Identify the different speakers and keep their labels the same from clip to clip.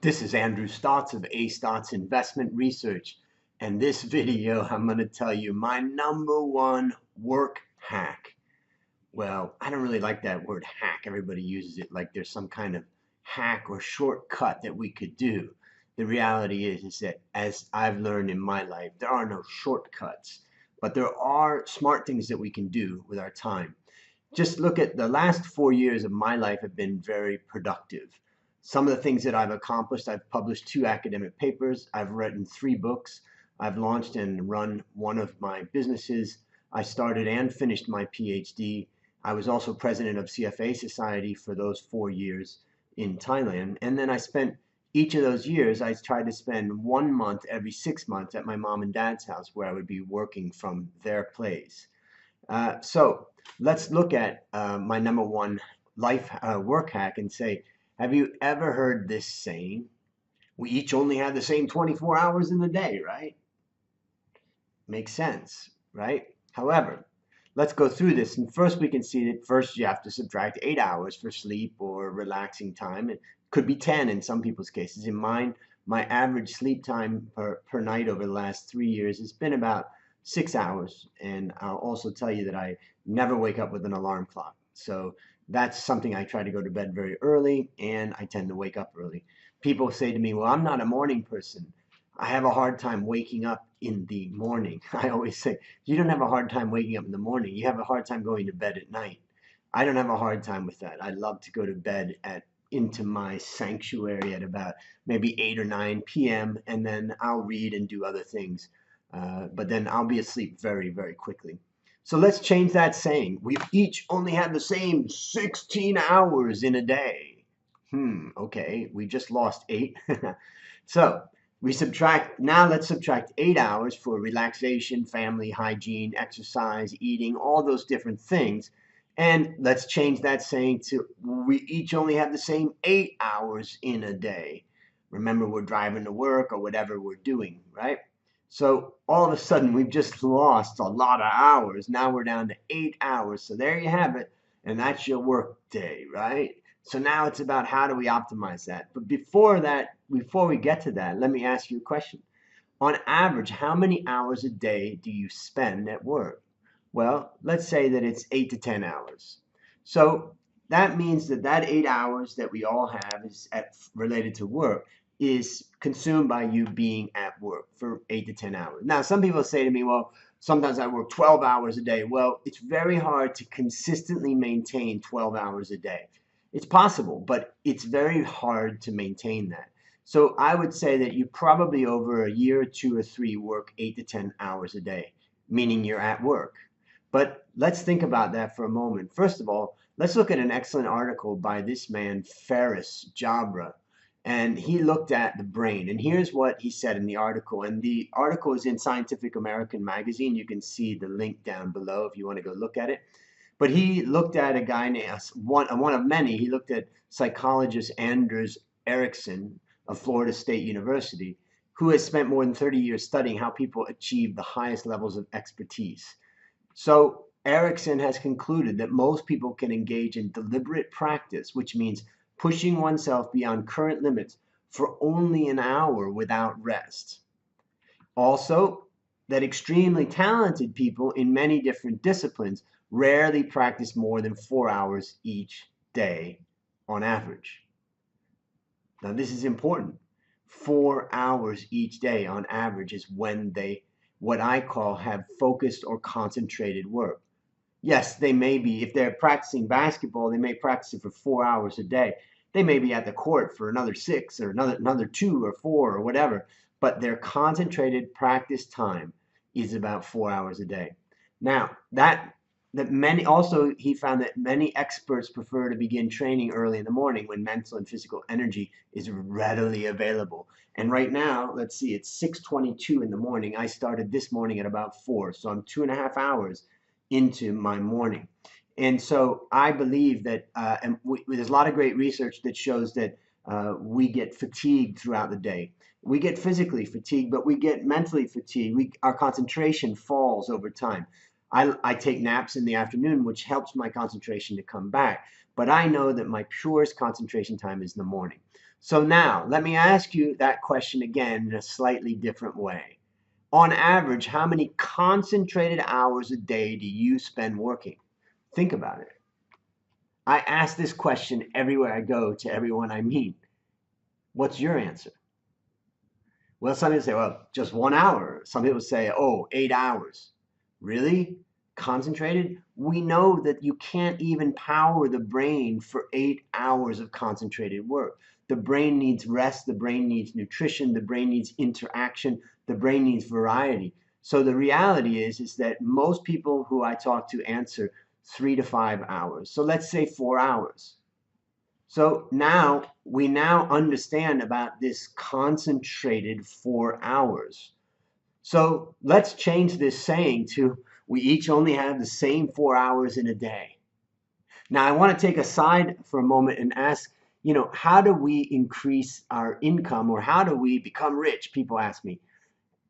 Speaker 1: This is Andrew Stotts of A Stotts Investment Research, and this video I'm going to tell you my number one work hack. Well, I don't really like that word hack. Everybody uses it like there's some kind of hack or shortcut that we could do. The reality is that as I've learned in my life, there are no shortcuts, but there are smart things that we can do with our time. Just look at the last 4 years of my life have been very productive. Some of the things that I've accomplished, I've published 2 academic papers, I've written 3 books, I've launched and run one of my businesses, I started and finished my PhD. I was also president of CFA Society for those 4 years in Thailand. And then I spent each of those years, I tried to spend 1 month every 6 months at my mom and dad's house where I would be working from their place. So let's look at my number one life work hack and say, have you ever heard this saying? We each only have the same 24 hours in the day, right? Makes sense, right? However, let's go through this. And first we can see that first you have to subtract 8 hours for sleep or relaxing time. It could be 10 in some people's cases. In mine, my average sleep time per night over the last 3 years has been about 6 hours. And I'll also tell you that I never wake up with an alarm clock. So that's something I try to go to bed very early, and I tend to wake up early. People say to me, well, I'm not a morning person. I have a hard time waking up in the morning. I always say, you don't have a hard time waking up in the morning. You have a hard time going to bed at night. I don't have a hard time with that. I love to go to bed into my sanctuary at about maybe 8 or 9 p.m. and then I'll read and do other things. But then I'll be asleep very, very quickly. So let's change that saying. We each only have the same 16 hours in a day. Okay, we just lost 8. So now let's subtract 8 hours for relaxation, family, hygiene, exercise, eating, all those different things. And let's change that saying to we each only have the same 8 hours in a day. Remember, we're driving to work or whatever we're doing, right? So all of a sudden, we've just lost a lot of hours. Now we're down to 8 hours. So there you have it. And that's your work day, right? So now it's about how do we optimize that. But before we get to that, let me ask you a question. On average, how many hours a day do you spend at work? Well, let's say that it's 8 to 10 hours. So that means that 8 hours that we all have is related to work is consumed by you being at work for 8 to 10 hours. Now, some people say to me, well, sometimes I work 12 hours a day. Well, it's very hard to consistently maintain 12 hours a day. It's possible, but it's very hard to maintain that. So I would say that you probably over a year or 2 or 3 work 8 to 10 hours a day, meaning you're at work. But let's think about that for a moment. First of all, let's look at an excellent article by this man, Ferris Jabr. And he looked at the brain. And here's what he said in the article. And the article is in Scientific American magazine. You can see the link down below if you want to go look at it. But he looked at a guy named, one of many, he looked at psychologist Anders Ericsson of Florida State University, who has spent more than 30 years studying how people achieve the highest levels of expertise. So Ericsson has concluded that most people can engage in deliberate practice, which means pushing oneself beyond current limits for only an hour without rest. Also, that extremely talented people in many different disciplines rarely practice more than 4 hours each day on average. Now, this is important. 4 hours each day on average is when they, what I call, have focused or concentrated work. Yes, they may be, if they're practicing basketball, they may practice it for 4 hours a day. They may be at the court for another 6 or another 2 or 4 or whatever, but their concentrated practice time is about 4 hours a day. Now, he found that many experts prefer to begin training early in the morning when mental and physical energy is readily available. And right now, let's see, it's 6:22 in the morning. I started this morning at about 4, so I'm 2.5 hours into my morning. And so I believe that there's a lot of great research that shows that we get fatigued throughout the day. We get physically fatigued, but we get mentally fatigued. Our concentration falls over time. I take naps in the afternoon, which helps my concentration to come back. But I know that my purest concentration time is in the morning. So now, let me ask you that question again in a slightly different way. On average, how many concentrated hours a day do you spend working? Think about it. I ask this question everywhere I go to everyone I meet. What's your answer? Well, some people say, well, just 1 hour. Some people say, oh, 8 hours. Really? Concentrated? We know that you can't even power the brain for 8 hours of concentrated work. The brain needs rest, the brain needs nutrition, the brain needs interaction, the brain needs variety. So the reality is that most people who I talk to answer 3 to 5 hours. So let's say 4 hours. So now we now understand about this concentrated 4 hours. So let's change this saying to we each only have the same 4 hours in a day. Now I want to take a side for a moment and ask, how do we increase our income or how do we become rich? People ask me.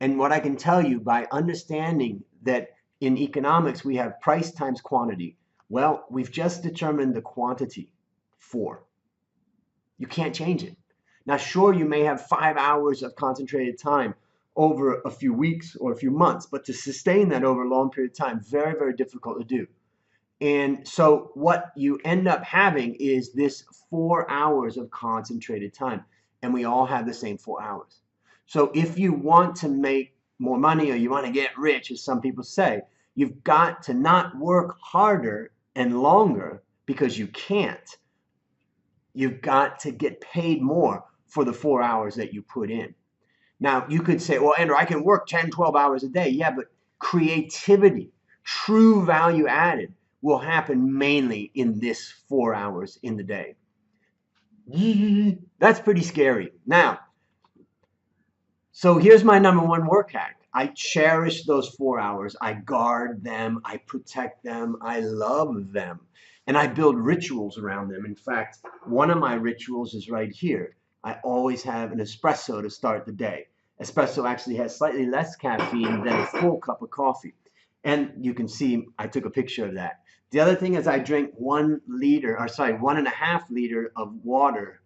Speaker 1: And what I can tell you by understanding that in economics we have price times quantity. Well, we've just determined the quantity, 4. You can't change it. Now, sure, you may have 5 hours of concentrated time over a few weeks or a few months, but to sustain that over a long period of time, very, very difficult to do. And so what you end up having is this 4 hours of concentrated time, and we all have the same 4 hours. So if you want to make more money or you want to get rich, as some people say, you've got to not work harder and longer because you can't. You've got to get paid more for the 4 hours that you put in. Now, you could say, well, Andrew, I can work 10, 12 hours a day. Yeah, but creativity, true value added, will happen mainly in this 4 hours in the day. That's pretty scary. Now, so here's my number one work hack. I cherish those 4 hours. I guard them. I protect them. I love them. And I build rituals around them. In fact, one of my rituals is right here. I always have an espresso to start the day. Espresso actually has slightly less caffeine than a full cup of coffee. And you can see I took a picture of that. The other thing is I drink 1.5 liter of water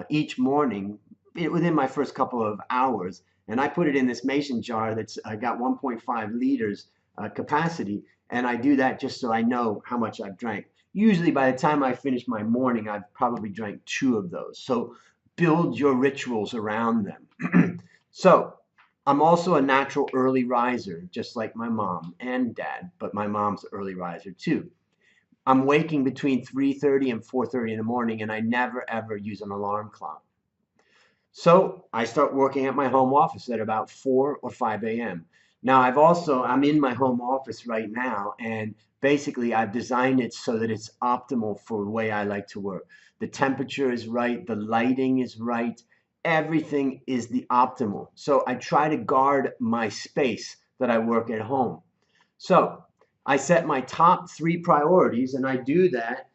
Speaker 1: each morning within my first couple of hours. And I put it in this mason jar that's got 1.5 liters capacity. And I do that just so I know how much I've drank. Usually by the time I finish my morning, I've probably drank 2 of those. So build your rituals around them. So I'm also a natural early riser, just like my mom and dad, but my mom's an early riser too. I'm waking between 3:30 and 4:30 in the morning, and I never ever use an alarm clock. So I start working at my home office at about 4 or 5 a.m. Now I'm in my home office right now, and basically I've designed it so that it's optimal for the way I like to work. The temperature is right, the lighting is right, everything is the optimal. So I try to guard my space that I work at home. So I set my top 3 priorities, and I do that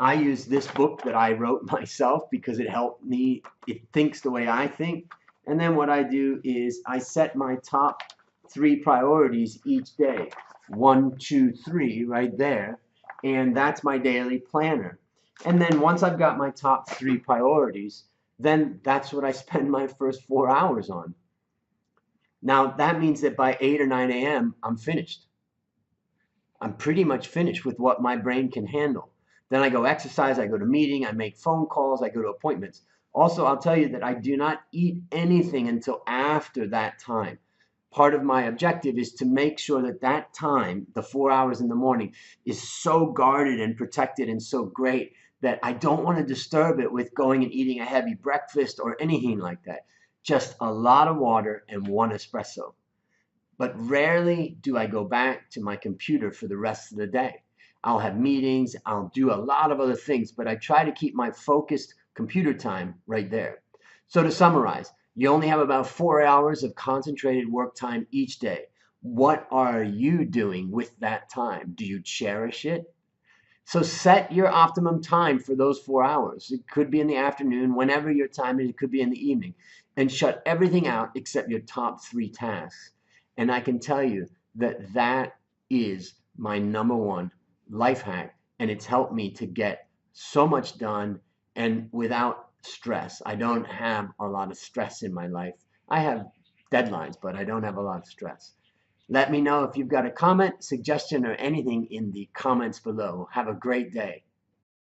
Speaker 1: I use this book that I wrote myself because it helped me. It thinks the way I think. And then what I do is I set my top 3 priorities each day. 1, 2, 3 right there. And that's my daily planner. And then once I've got my top 3 priorities, then that's what I spend my first 4 hours on. Now that means that by 8 or 9 a.m. I'm finished. I'm pretty much finished with what my brain can handle. Then I go exercise, I go to meeting, I make phone calls, I go to appointments. Also, I'll tell you that I do not eat anything until after that time. Part of my objective is to make sure that that time, the 4 hours in the morning, is so guarded and protected and so great that I don't want to disturb it with going and eating a heavy breakfast or anything like that. Just a lot of water and 1 espresso. But rarely do I go back to my computer for the rest of the day. I'll have meetings, I'll do a lot of other things, but I try to keep my focused computer time right there. So to summarize, you only have about 4 hours of concentrated work time each day. What are you doing with that time? Do you cherish it? So set your optimum time for those 4 hours. It could be in the afternoon, whenever your time is, it could be in the evening. And shut everything out except your top 3 tasks. And I can tell you that that is my number one life hack, and it's helped me to get so much done and without stress. I don't have a lot of stress in my life. I have deadlines, but I don't have a lot of stress. Let me know if you've got a comment, suggestion, or anything in the comments below. Have a great day.